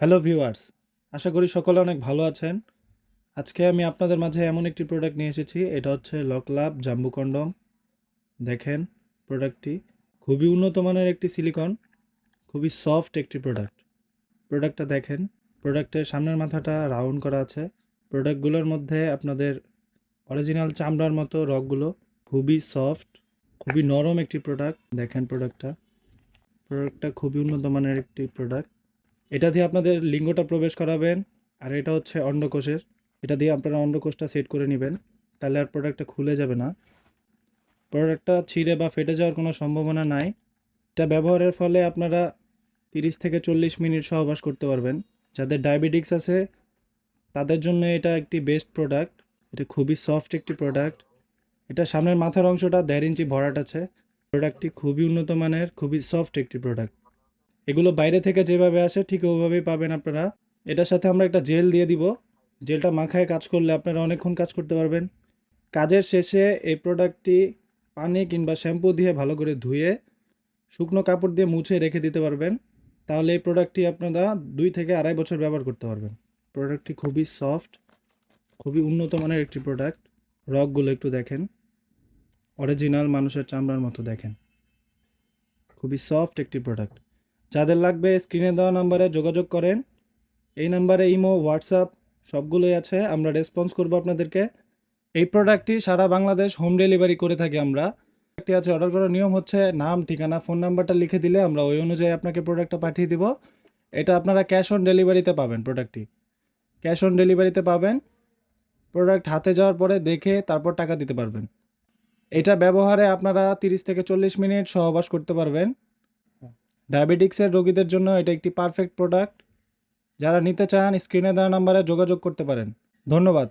Hello viewers, আশা করি সকলে অনেক ভালো আছেন। আজকে আমি আপনাদের মাঝে এমন একটি প্রোডাক্ট নিয়ে এসেছি। এটা হচ্ছে লকলাভ জাম্বু কন্ডম। দেখেন প্রোডাক্টটি খুবই উন্নত মানের একটি সিলিকন, খুবই সফট একটি প্রোডাক্ট। প্রোডাক্টটা দেখেন, প্রোডাক্টের সামনের মাথাটা রাউন্ড করা আছে। প্রোডাক্টগুলোর মধ্যে আপনাদের অরিজিনাল চামড়ার মতো রগগুলো খুবই সফট, খুবই নরম একটি প্রোডাক্ট। দেখেন প্রোডাক্টটা খুবই উন্নত মানের একটি প্রোডাক্ট। এটা দিয়ে আপনাদের লিঙ্গটা প্রবেশ করাবেন, আর এটা হচ্ছে অন্ডকোষের। এটা দিয়ে আপনারা অন্ডকোষটা সেট করে নেবেন, তাহলে আর প্রোডাক্টটা খুলে যাবে না। প্রোডাক্টটা ছিঁড়ে বা ফেটে যাওয়ার কোনো সম্ভাবনা নাই। এটা ব্যবহারের ফলে আপনারা 30 থেকে 40 মিনিট সহবাস করতে পারবেন। যাদের ডায়াবেটিক্স আছে তাদের জন্য এটা একটি বেস্ট প্রোডাক্ট। এটা খুবই সফট একটি প্রোডাক্ট। এটা সামনের মাথার অংশটা 1.5 ইঞ্চি ভরাট আছে। প্রোডাক্টটি খুবই উন্নত মানের, খুবই সফট একটি প্রোডাক্ট। এগুলো বাইরে থেকে যেভাবে আসে ঠিক ওভাবেই পাবেন আপনারা। এটার সাথে আমরা একটা জেল দিয়ে দিব। জেলটা মাখায় কাজ করলে আপনারা অনেকক্ষণ কাজ করতে পারবেন। কাজের শেষে এই প্রোডাক্টটি পানি কিংবা শ্যাম্পু দিয়ে ভালো করে ধুয়ে শুকনো কাপড় দিয়ে মুছে রেখে দিতে পারবেন। তাহলে এই প্রোডাক্টটি আপনারা 2 থেকে 2.5 বছর ব্যবহার করতে পারবেন। প্রোডাক্টটি খুবই সফট, খুবই উন্নত মানের একটি প্রোডাক্ট। রগগুলো একটু দেখেন, অরিজিনাল মানুষের চামড়ার মতো দেখেন। খুবই সফট একটি প্রোডাক্ট। যাদের লাগবে স্ক্রিনে দেওয়া নাম্বারে যোগাযোগ করেন। এই নাম্বারে ইমো, হোয়াটসঅ্যাপ সবগুলোই আছে, আমরা রেসপন্স করব আপনাদেরকে। এই প্রোডাক্টটি সারা বাংলাদেশ হোম ডেলিভারি করে থাকি আমরা। প্রোডাক্টটি আছে, অর্ডার করার নিয়ম হচ্ছে নাম, ঠিকানা, ফোন নাম্বারটা লিখে দিলে আমরা ওই অনুযায়ী আপনাকে প্রোডাক্টটা পাঠিয়ে দিব। এটা আপনারা ক্যাশ অন ডেলিভারিতে পাবেন। প্রোডাক্টটি ক্যাশ অন ডেলিভারিতে পাবেন। প্রোডাক্ট হাতে যাওয়ার পরে দেখে তারপর টাকা দিতে পারবেন। এটা ব্যবহারে আপনারা 30 থেকে 40 মিনিট সহবাস করতে পারবেন। ডায়াবেটিক্সের রোগীদের জন্য এটা একটি পারফেক্ট প্রোডাক্ট। যারা নিতে চান স্ক্রিনে দেওয়া নাম্বারে যোগাযোগ করতে পারেন। ধন্যবাদ।